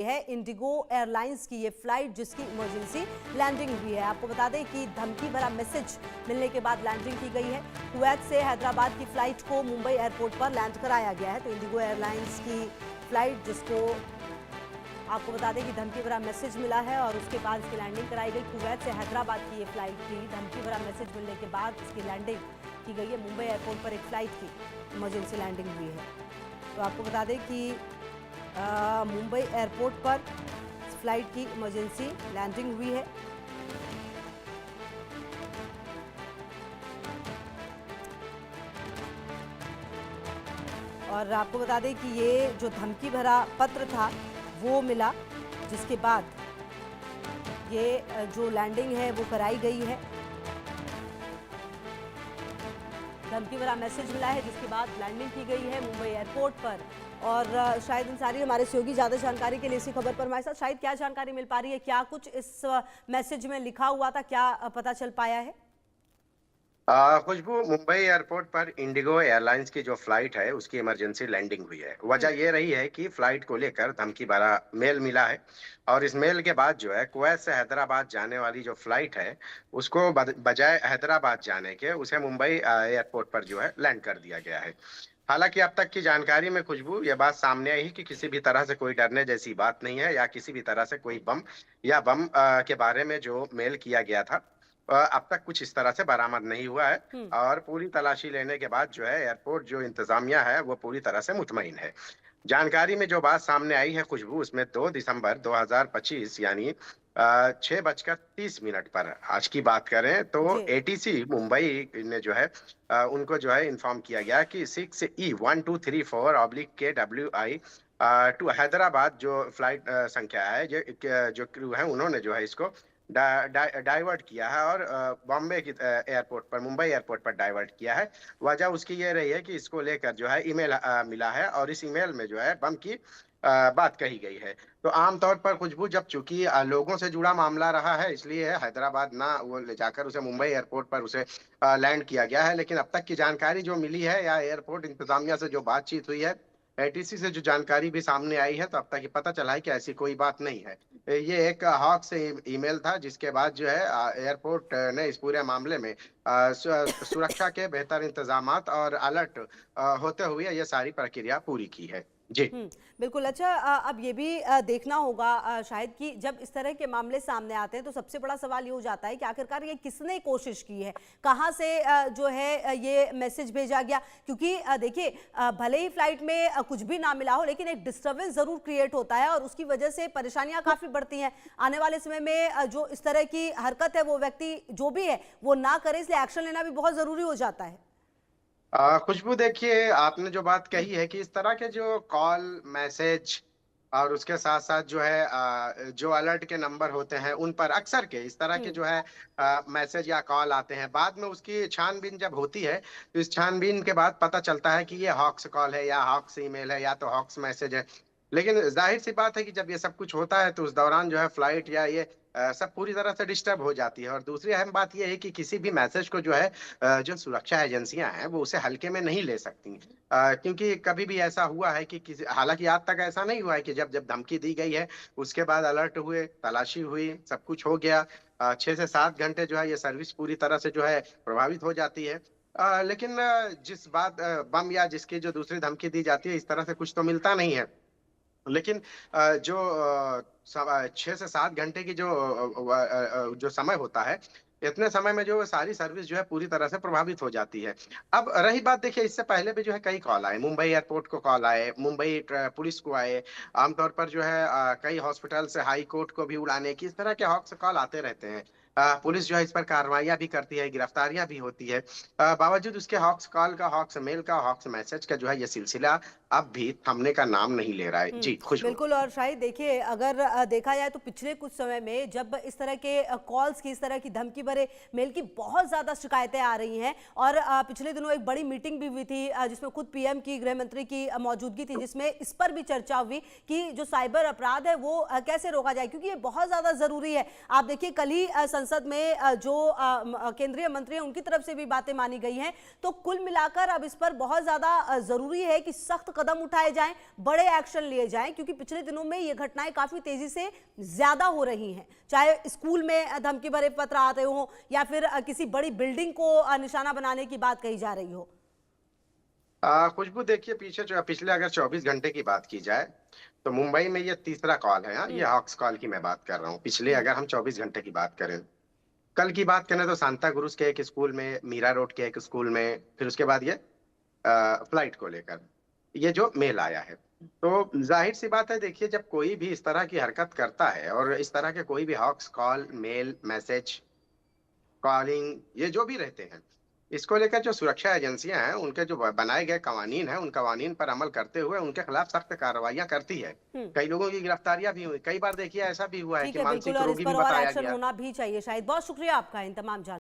है Indigo airlines की ये फ्लाइट जिसकी इमरजेंसी लैंडिंग हुई है। आपको बता दें कि धमकी भरा मैसेज मिलने के बाद लैंडिंग की गई है। कुवैत से हैदराबाद की फ्लाइट को मुंबई एयरपोर्ट पर लैंड कराया गया है। तो इंडिगो एयरलाइंस की फ्लाइट जिसको आपको बता दें कि धमकी भरा मैसेज मिला है और उसके बाद इसकी लैंडिंग कराई गई। कुवैत से हैदराबाद की ये फ्लाइट थी। धमकी भरा मैसेज मिलने के बाद इसकी लैंडिंग की गई है। मुंबई एयरपोर्ट पर एक फ्लाइट की इमरजेंसी लैंडिंग हुई है। तो आपको बता दें कि मुंबई एयरपोर्ट पर फ्लाइट की इमरजेंसी लैंडिंग हुई है। और आपको बता दें कि ये जो धमकी भरा पत्र था वो मिला, जिसके बाद ये जो लैंडिंग है वो कराई गई है। धमकी भरा मैसेज मिला है जिसके बाद लैंडिंग की गई है मुंबई एयरपोर्ट पर। और शाहिद अंसारी हमारे सहयोगी ज़्यादा जानकारी के लिए इसी खबर पर हमारे साथ। शाहिद, क्या जानकारी मिल पा रही है? क्या कुछ इस मैसेज में लिखा हुआ था, क्या पता चल पाया है? खुशबू, मुंबई एयरपोर्ट पर इंडिगो एयरलाइंस की जो फ्लाइट है उसकी इमरजेंसी लैंडिंग हुई है। वजह यह रही है कि फ्लाइट को लेकर धमकी भरा मेल मिला है और इस मेल के बाद जो है कुवैत से हैदराबाद जाने वाली जो फ्लाइट है उसको बजाय हैदराबाद जाने के उसे मुंबई एयरपोर्ट पर जो है लैंड कर दिया गया है। हालांकि अब तक की जानकारी में खुशबू ये बात सामने आई कि किसी भी तरह से कोई डरने जैसी बात नहीं है या किसी भी तरह से कोई बम या बम के बारे में जो मेल किया गया था अब तक कुछ इस तरह से बरामद नहीं हुआ है। और पूरी तलाशी लेने के बाद जो है एयरपोर्ट जो इंतजामिया है वो पूरी तरह से मुतमईन है। जानकारी में जो बात सामने आई है खुशबू, उसमें 2 दिसंबर 2025 यानी 6:30 पर आज की बात करें तो जी। एटीसी मुंबई ने जो है उनको जो है इन्फॉर्म किया गया कि 6E1234/KWI टू हैदराबाद जो फ्लाइट संख्या है जो क्रू है उन्होंने जो है इसको डाइवर्ट किया है और बॉम्बे की एयरपोर्ट पर मुंबई एयरपोर्ट पर डाइवर्ट किया है। वजह उसकी ये रही है कि इसको लेकर जो है ईमेल मिला है और इस ईमेल में जो है बम की बात कही गई है। तो आमतौर पर खुशबू, जब चूंकि लोगों से जुड़ा मामला रहा है इसलिए हैदराबाद ना वो ले जाकर उसे मुंबई एयरपोर्ट पर उसे लैंड किया गया है। लेकिन अब तक की जानकारी जो मिली है या एयरपोर्ट इंतजामिया से जो बातचीत हुई है, एटीसी से जो जानकारी भी सामने आई है, तो अब तक ये पता चला है कि ऐसी कोई बात नहीं है। ये एक हॉक से ईमेल था जिसके बाद जो है एयरपोर्ट ने इस पूरे मामले में सुरक्षा के बेहतर इंतजामात और अलर्ट होते हुए ये सारी प्रक्रिया पूरी की है। जी। बिल्कुल। अच्छा, अब ये भी देखना होगा शायद कि जब इस तरह के मामले सामने आते हैं तो सबसे बड़ा सवाल ये हो जाता है कि आखिरकार ये किसने कोशिश की है, कहाँ से जो है ये मैसेज भेजा गया। क्योंकि देखिए, भले ही फ्लाइट में कुछ भी ना मिला हो लेकिन एक डिस्टर्बेंस जरूर क्रिएट होता है और उसकी वजह से परेशानियां काफी बढ़ती हैं। आने वाले समय में जो इस तरह की हरकत है वो व्यक्ति जो भी है वो ना करे, इसलिए एक्शन लेना भी बहुत जरूरी हो जाता है। खुशबू, देखिए आपने जो बात कही है कि इस तरह के जो कॉल मैसेज और उसके साथ साथ जो है जो अलर्ट के नंबर होते हैं उन पर अक्सर के इस तरह के हम्म। जो है मैसेज या कॉल आते हैं। बाद में उसकी छानबीन जब होती है तो इस छानबीन के बाद पता चलता है कि ये हॉक्स कॉल है या हॉक्स ईमेल है या तो हॉक्स मैसेज है। लेकिन जाहिर सी बात है कि जब ये सब कुछ होता है तो उस दौरान जो है फ्लाइट या ये सब पूरी तरह से डिस्टर्ब हो जाती है। और दूसरी अहम बात यह है कि किसी भी मैसेज को जो है जो सुरक्षा एजेंसियां हैं वो उसे हल्के में नहीं ले सकती। क्योंकि कभी भी ऐसा हुआ है कि किसी, हालांकि आज तक ऐसा नहीं हुआ है कि जब जब धमकी दी गई है उसके बाद अलर्ट हुए, तलाशी हुई, सब कुछ हो गया, 6 से 7 घंटे जो है ये सर्विस पूरी तरह से जो है प्रभावित हो जाती है। लेकिन जिस बात बम या जिसकी जो दूसरी धमकी दी जाती है इस तरह से कुछ तो मिलता नहीं है। लेकिन जो 6 से 7 घंटे की जो समय होता है, इतने समय में जो सारी सर्विस जो है पूरी तरह से प्रभावित हो जाती है। अब रही बात, देखिए इससे पहले भी जो है कई कॉल आए, मुंबई एयरपोर्ट को कॉल आए, मुंबई पुलिस को आए, आमतौर पर जो है कई हॉस्पिटल से हाई कोर्ट को भी उड़ाने की इस तरह के हॉक्स कॉल आते रहते हैं। पुलिस जो है इस पर कार्रवाइयां भी करती है, गिरफ्तारियां भी होती है। बावजूद उसके हॉक्स कॉल का, हॉक्स मेल का, हॉक्स मैसेज का जो है ये सिलसिला अब भी थमने का नाम नहीं ले रहा है। जी खुशबू। बिल्कुल। और शायद देखिए, अगर देखा जाए तो पिछले कुछ समय में जब इस तरह के कॉल्स की, इस तरह की धमकी भरे मेल की बहुत ज़्यादा शिकायतें आ रही हैं और पिछले दिनों एक बड़ी मीटिंग भी हुई थी जिसमें खुद पीएम की, गृह मंत्री की मौजूदगी थी, जिसमें इस पर भी चर्चा हुई कि जो साइबर अपराध है वो कैसे रोका जाए, क्योंकि ये बहुत ज़्यादा ज़रूरी है। आप देखिए, कल ही संसद में जो केंद्रीय मंत्री हैं उनकी तरफ से भी बातें मानी गई हैं। तो कुल मिलाकर अब इस पर बहुत ज़्यादा ज़रूरी है कि सख्त कदम उठाए जाएं, बड़े एक्शन लिए जाएं, क्योंकि पिछले दिनों में ये घटनाएं काफी तेजी से ज्यादा हो रही हैं। चाहे स्कूल में धमकी भरे पत्र आते हो या फिर किसी बड़ी बिल्डिंग को निशाना बनाने की बात कही जा रही हो। खुशबू देखिए, पिछले अगर 24 घंटे की बात की जाए तो मुंबई में ये तीसरा कॉल है। हाँ, ये हॉक्स कॉल की मैं बात कर रहा हूँ। पिछले अगर हम 24 घंटे की बात करें, कल की बात करें तो सांता क्रूज के एक स्कूल में, मीरा रोड के एक स्कूल में, फिर उसके बाद ये फ्लाइट को लेकर ये जो मेल आया है। तो जाहिर सी बात है, देखिए जब कोई भी इस तरह की हरकत करता है और इस तरह के कोई भी hoax call, mail, message, calling, ये जो भी रहते हैं, इसको लेकर जो सुरक्षा एजेंसियां हैं, उनके जो बनाए गए कवानीन हैं, उन कवानीन पर अमल करते हुए उनके खिलाफ सख्त कार्रवाइयां करती है। हम्म। कई लोगों की गिरफ्तारियां भी हुई। कई बार देखिए ऐसा भी हुआ है ठीक कि है, बिल्कुल, मानसिक और इस रोगी भी पर और बताया एक्शन गया। होना भी चाहिए शायद। बहुत शुक्रिया आपका इन तमाम